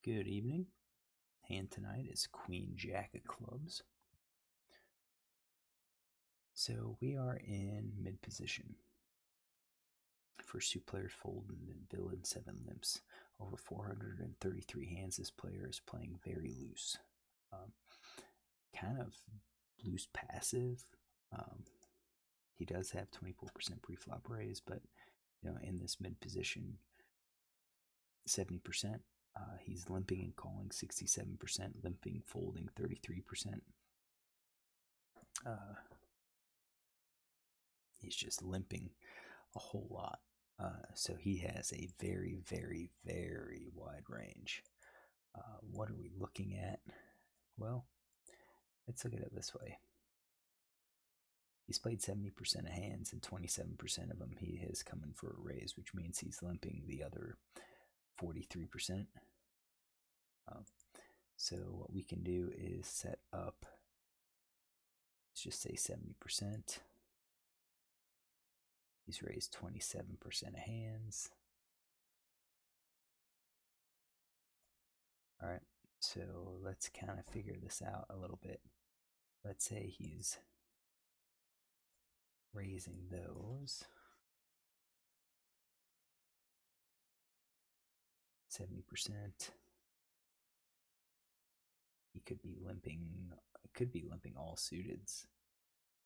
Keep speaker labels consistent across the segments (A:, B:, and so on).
A: Good evening. Hand tonight is Queen Jack of Clubs. So we are in mid position. First two players fold and then villain 7 limps. Over 433 hands, this player is playing very loose. Kind of loose passive. He does have 24% pre-flop raise, but in this mid position, 70%. He's limping and calling 67%, limping, folding 33%. He's just limping a whole lot. So he has a very, very, very wide range. What are we looking at? Well, let's look at it this way. He's played 70% of hands, and 27% of them he has come in for a raise, which means he's limping the other 43%. So what we can do is set up, let's just say 70%. He's raised 27% of hands. All right, so let's kind of figure this out a little bit. Let's say he's raising those 70%. He could be limping. All suiteds.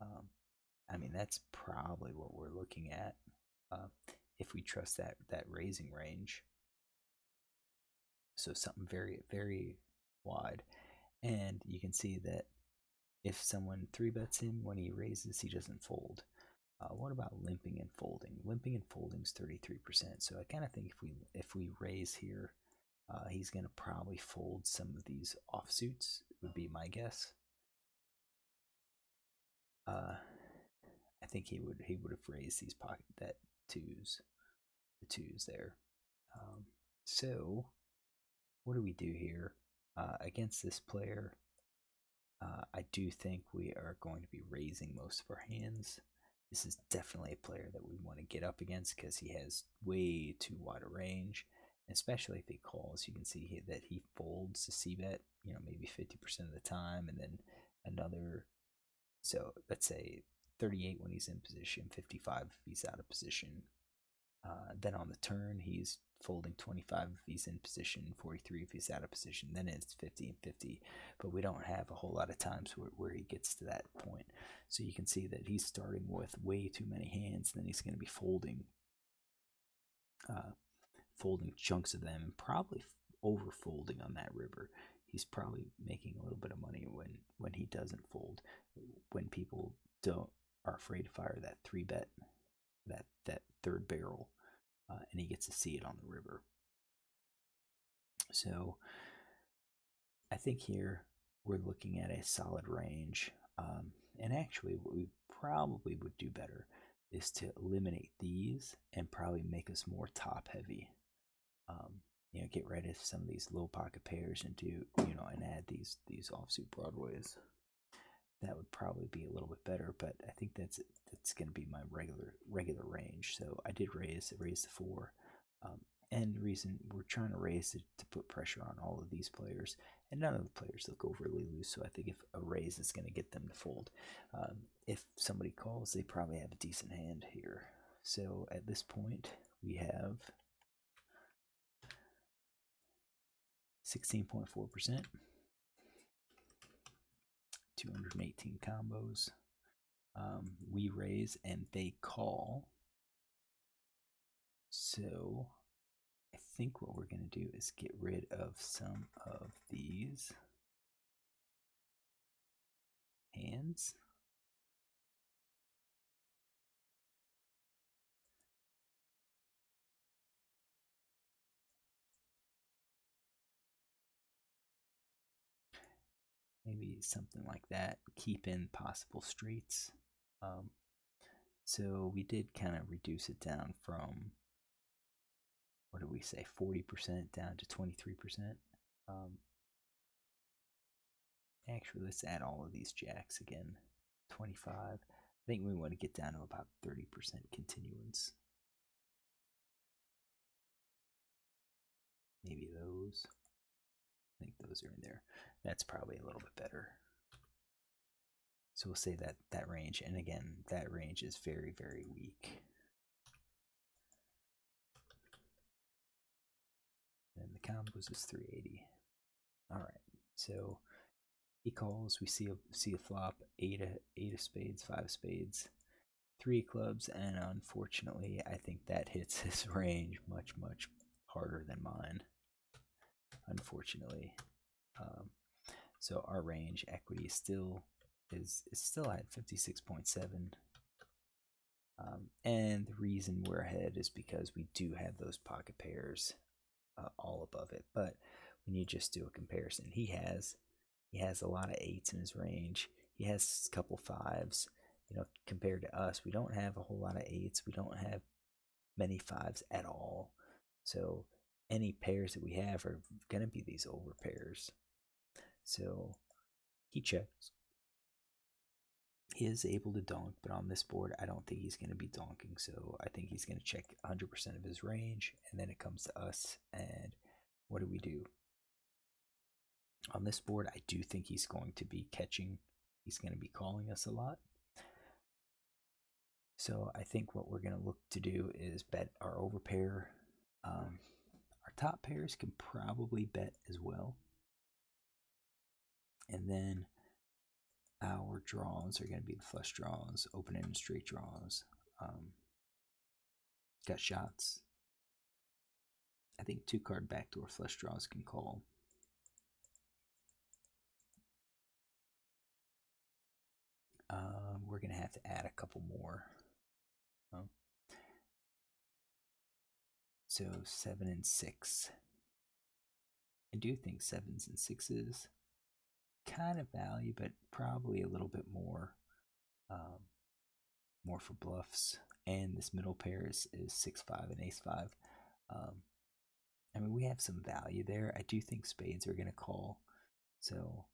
A: I mean, that's probably what we're looking at if we trust that raising range. So something very, very wide, and you can see that if someone 3-bets him when he raises, he doesn't fold. What about limping and folding? Limping and folding is 33%. So I kind of think if we raise here, he's gonna probably fold some of these offsuits. Would be my guess. I think he would have raised these pocket that twos, the twos there. So what do we do here against this player? I do think we are going to be raising most of our hands. This is definitely a player that we want to get up against because he has way too wide a range, especially if he calls. You can see that he folds to c-bet, maybe 50% of the time, and then another. So let's say 38 when he's in position, 55 if he's out of position. Then on the turn, he's folding 25 if he's in position, 43 if he's out of position. Then it's 50 and 50. But we don't have a whole lot of times where he gets to that point. So you can see that he's starting with way too many hands. Then he's going to be folding chunks of them and probably over folding on that river. He's probably making a little bit of money when he doesn't fold. When people are afraid to fire that 3-bet, that third barrel, and he gets to see it on the river. So I think here we're looking at a solid range. And actually what we probably would do better is to eliminate these and probably make us more top heavy. Get rid of some of these low pocket pairs and and add these offsuit broadways. That would probably be a little bit better, but I think that's going to be my regular range. So I did raise the 4, and the reason we're trying to raise it to put pressure on all of these players, and none of the players look overly loose. So I think if a raise is going to get them to fold, if somebody calls, they probably have a decent hand here. So at this point, we have 16.4%. 218 combos. We raise and they call. So I think what we're going to do is get rid of some of these hands. Maybe something like that. Keep in possible streets. So we did kind of reduce it down from, what did we say, 40% down to 23%. Actually, let's add all of these jacks again. 25. I think we want to get down to about 30% continuance. Maybe those. combos are in there. That's probably a little bit better. So we'll say that range, and again, that range is very, very weak. And the combos is 380. All right, so he calls. We see a flop, eight of spades, 5 of spades, 3 clubs, and unfortunately, I think that hits his range much harder than mine. Unfortunately, so our range equity still is still at 56.7. And the reason we're ahead is because we do have those pocket pairs all above it. But when you just do a comparison, he has a lot of 8s in his range. He has a couple 5s. You know, compared to us, we don't have a whole lot of 8s. We don't have many 5s at all. So any pairs that we have are going to be these over pairs. So he checks. He is able to donk, but on this board, I don't think he's going to be donking. So I think he's going to check 100% of his range, and then it comes to us. And what do we do? On this board, I do think he's going to be catching. He's going to be calling us a lot. So I think what we're going to look to do is bet our overpair. Our top pairs can probably bet as well. And then our draws are going to be the flush draws, open and straight draws. Got shots. I think 2-card backdoor flush draws can call. We're going to have to add a couple more. So 7 and 6. I do think 7s and 6s kind of value, but probably a little bit more. More for bluffs. And this middle pair is 6-5 and ace-5. I mean, we have some value there. I do think spades are going to call. So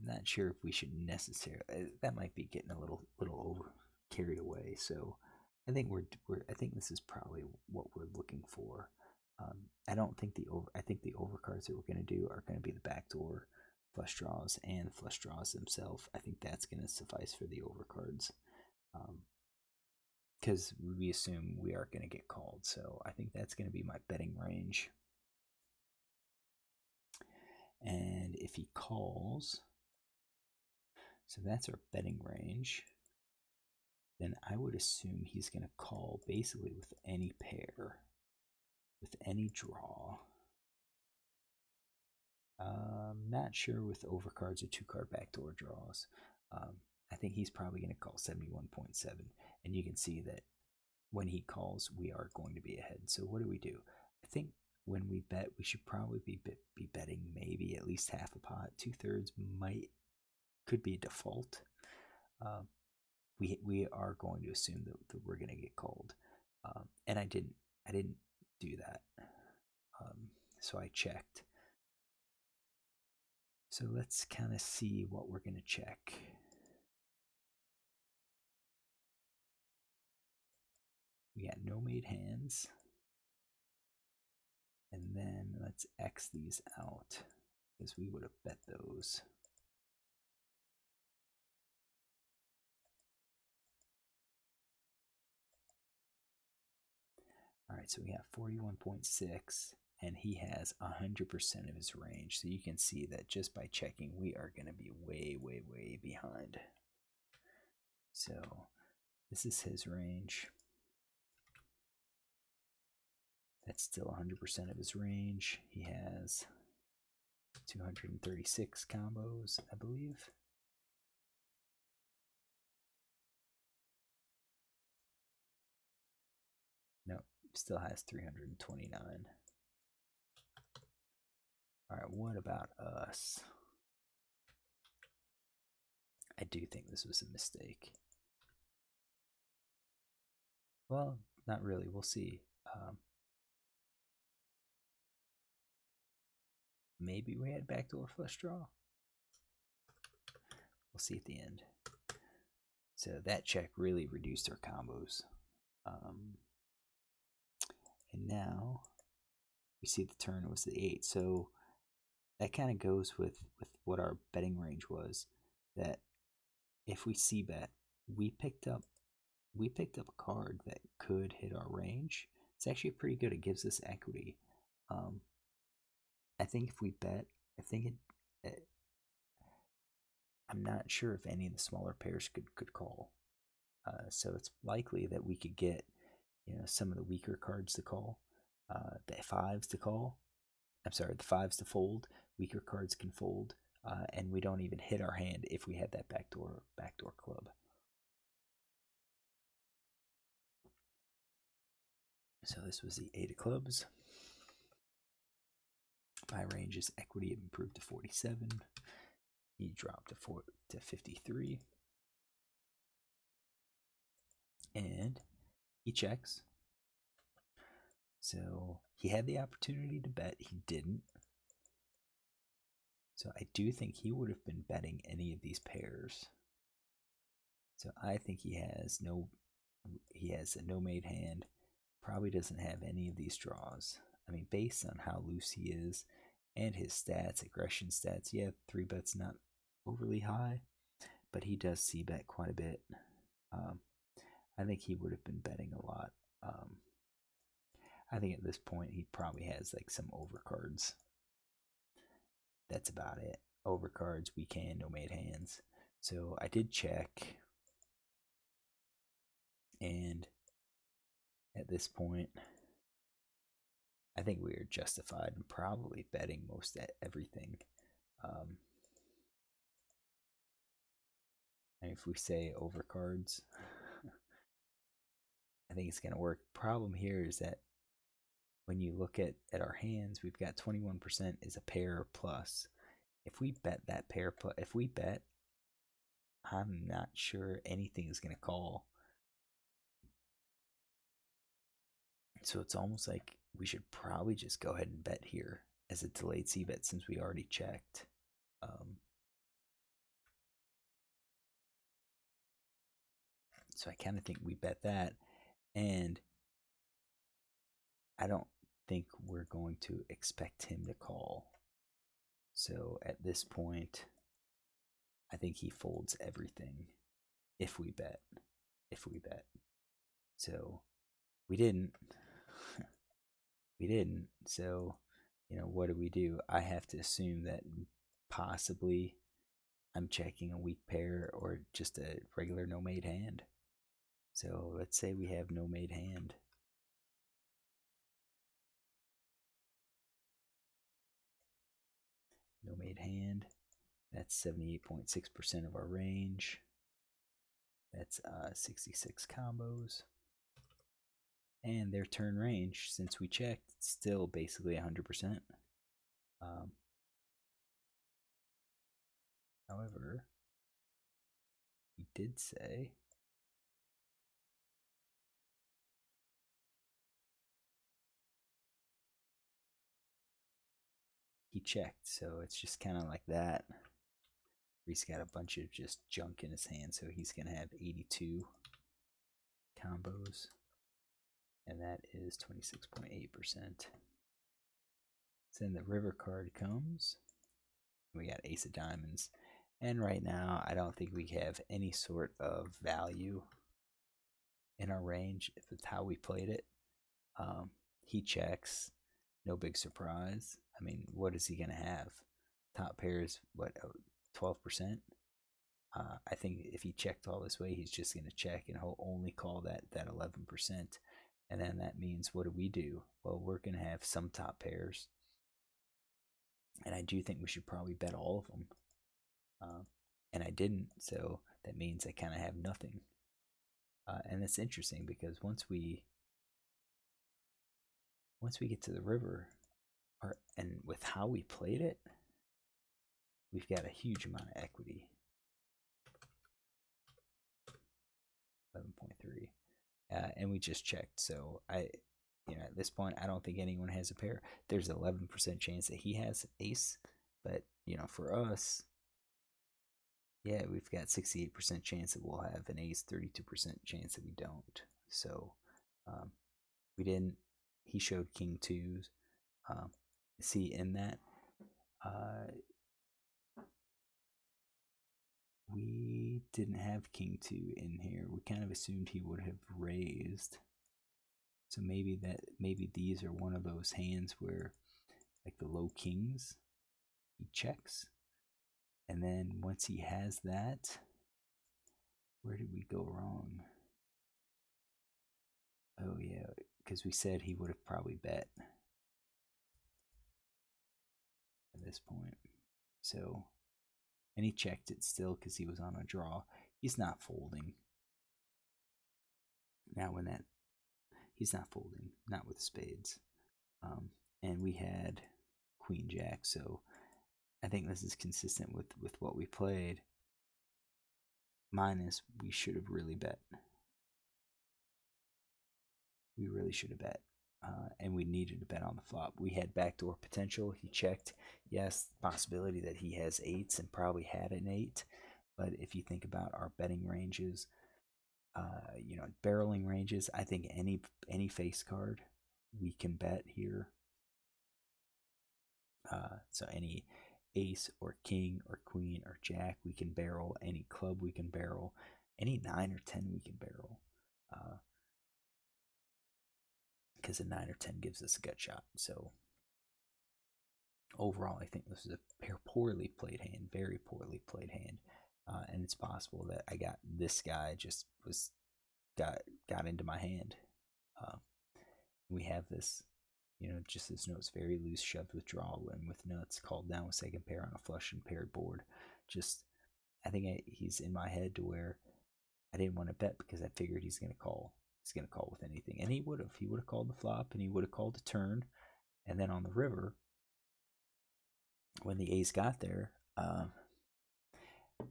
A: not sure if we should necessarily. That might be getting a little over carried away. So I think I think this is probably what we're looking for. I don't think I think the overcards that we're going to do are going to be the backdoor flush draws and flush draws themselves. I think that's going to suffice for the overcards. Because we assume we are going to get called. So I think that's going to be my betting range. And if he calls, so that's our betting range, then I would assume he's going to call basically with any pair, with any draw. Not sure with overcards or 2-card backdoor draws. I think he's probably going to call 71.7. And you can see that when he calls, we are going to be ahead. So what do we do? I think when we bet, we should probably be betting maybe at least half a pot. 2/3 could be a default. We are going to assume that we're going to get called, and I didn't do that. So I checked. So let's kind of see what we're going to check. We got no made hands. And then let's X these out because we would have bet those. All right, so we have 41.6 and he has 100% of his range. So you can see that just by checking, we are going to be way behind. So this is his range. That's still 100% of his range. He has 236 combos, I believe. No, still has 329. All right, what about us? I do think this was a mistake. Well, not really. We'll see. Maybe we had backdoor flush draw. We'll see at the end. So that check really reduced our combos. And now we see the turn was the 8. So that kind of goes with what our betting range was. That if we see bet, we picked up we picked up a card that could hit our range. It's actually pretty good. It gives us equity. Um, I think if we bet, I think it I'm not sure if any of the smaller pairs could call. So it's likely that we could get some of the weaker cards to call, the fives to call. I'm sorry, the fives to fold. Weaker cards can fold, and we don't even hit our hand if we had that backdoor club. So this was the eight of clubs. My range's equity improved to 47. He dropped to 53. And he checks. So he had the opportunity to bet. He didn't. So I do think he would have been betting any of these pairs. So I think he has a no made hand. Probably doesn't have any of these draws. I mean, based on how loose he is and his stats, aggression stats, yeah, 3-bet's not overly high, but he does c-bet quite a bit. I think he would have been betting a lot. I think at this point he probably has like some overcards. That's about it. Overcards, weak hand, no made hands. So I did check, and at this point, I think we are justified in probably betting most at everything. And if we say overcards, I think it's going to work. Problem here is that when you look at our hands, we've got 21% is a pair plus. If we bet that pair plus, if we bet, I'm not sure anything is going to call. So it's almost like we should probably just go ahead and bet here as a delayed c-bet since we already checked. So I kind of think we bet that, and I don't think we're going to expect him to call. So at this point, I think he folds everything if we bet. So we didn't. We didn't. So, what do? I have to assume that possibly I'm checking a weak pair or just a regular no made hand. So let's say we have no made hand. No made hand. That's 78.6% of our range. That's 66 combos. And their turn range, since we checked, still basically 100%. However, he did say he checked, so it's just kind of like that. He's got a bunch of just junk in his hand, so he's going to have 82 combos, and that is 26.8%. Then the river card comes. We got ace of diamonds, and right now I don't think we have any sort of value in our range with how we played it. He checks, no big surprise. I mean, what is he going to have? Top pairs, what, 12%? I think if he checked all this way, he's just going to check and he'll only call that 11%. And then that means, what do? Well, we're going to have some top pairs. And I do think we should probably bet all of them. And I didn't, so that means I kind of have nothing. And it's interesting because once we get to the river, and with how we played it, we've got a huge amount of equity. 11.3. And we just checked, so at this point, I don't think anyone has a pair. There's an 11% chance that he has ace, but for us, yeah, we've got 68% chance that we'll have an ace, 32% chance that we don't. So we didn't. He showed king twos. See, in that, Uh, we didn't have king 2 in here. We kind of assumed he would have raised. So maybe these are one of those hands where, like the low kings, he checks, and then once he has that, where did we go wrong? Oh yeah, because we said he would have probably bet at this point. So, and he checked it still because he was on a draw. He's not folding. Now when that, he's not folding, not with spades. And we had Queen Jack, so I think this is consistent with what we played. Minus, we should have really bet. We really should have bet. And we needed to bet on the flop. We had backdoor potential. He checked. Yes, possibility that he has eights and probably had an eight. But if you think about our betting ranges, barreling ranges, I think any face card we can bet here. So any ace or king or queen or jack we can barrel. Any club we can barrel. Any 9 or 10 we can barrel. Because a 9 or 10 gives us a gut shot. So overall, I think this is a poorly played hand, very poorly played hand, and it's possible that I got this guy just got into my hand. We have this, just this note's very loose, shoved withdrawal, and with nuts called down with second pair on a flush and paired board. Just, I think he's in my head to where I didn't want to bet because I figured he's gonna call. He's gonna call with anything, and he would have. He would have called the flop, and he would have called the turn, and then on the river, when the ace got there,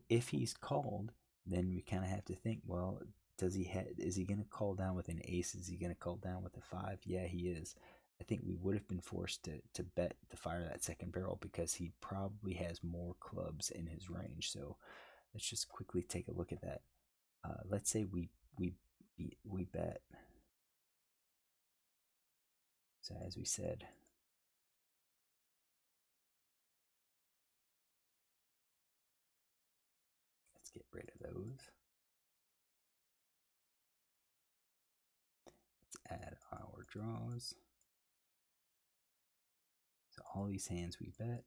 A: if he's called, then we kind of have to think, well, is he going to call down with an ace? Is he going to call down with a 5? Yeah, he is. I think we would have been forced to bet to fire that second barrel because he probably has more clubs in his range. So let's just quickly take a look at that. Let's say we bet. So as we said, let's get rid of those. Let's add our draws. So all these hands we bet.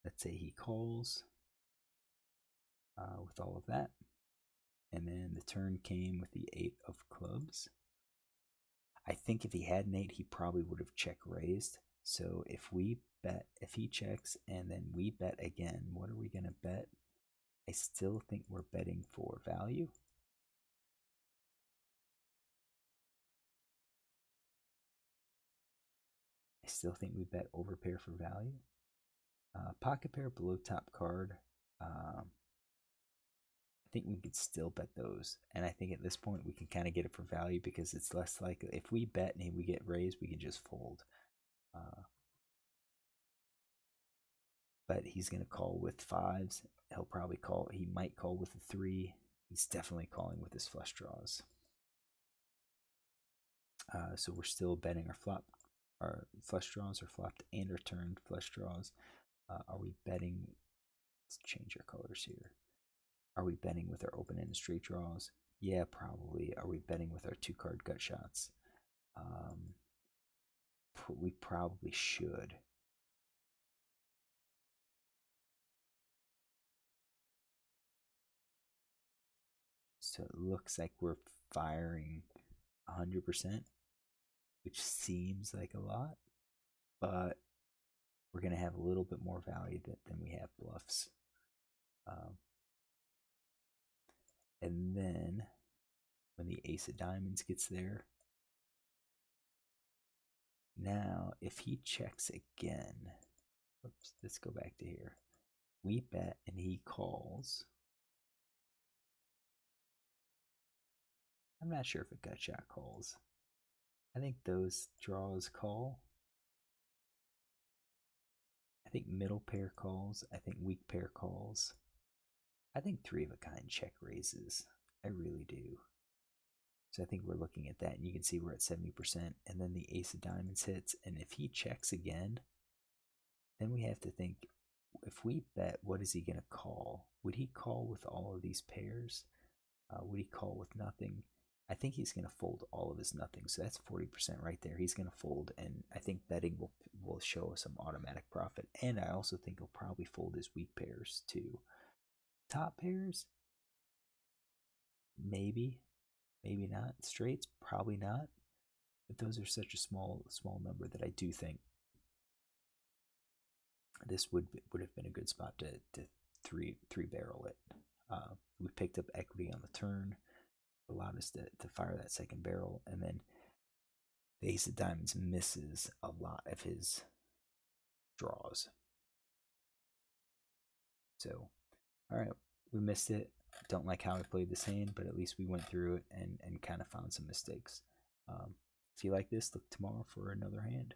A: Let's say he calls with all of that. And then the turn came with the 8 of clubs. I think if he had an 8, he probably would have check raised. So if we bet, if he checks and then we bet again, what are we going to bet? I still think we're betting for value. I still think we bet over pair for value. Pocket pair below top card. I think we could still bet those. And I think at this point we can kind of get it for value because it's less likely. If we bet and we get raised, we can just fold. But he's going to call with 5s. He might call with a 3. He's definitely calling with his flush draws. So we're still betting our flush draws are flopped and our turned flush draws. Are we betting? Let's change our colors here. Are we betting with our open-ended straight draws? Yeah, probably. Are we betting with our 2-card gut shots? We probably should. So it looks like we're firing 100%, which seems like a lot, but we're going to have a little bit more value than we have bluffs. And then when the ace of diamonds gets there, now if he checks again, whoops, let's go back to here. We bet and he calls. I'm not sure if a gut shot calls. I think those draws call. I think middle pair calls. I think weak pair calls. I think 3 of a kind check raises. I really do. So I think we're looking at that, and you can see we're at 70%, and then the ace of diamonds hits, and if he checks again, then we have to think, if we bet, what is he going to call? Would he call with all of these pairs? Would he call with nothing? I think he's going to fold all of his nothing. So that's 40% right there. He's going to fold, and I think betting will show us some automatic profit. And I also think he'll probably fold his weak pairs too. Top pairs, maybe, maybe not. Straights, probably not. But those are such a small number that I do think this would have been a good spot to three barrel it. We picked up equity on the turn, allowed us to fire that second barrel, and then the ace of diamonds misses a lot of his draws. So, all right, we missed it. Don't like how I played this hand, but at least we went through it and kind of found some mistakes. If you like this, look tomorrow for another hand.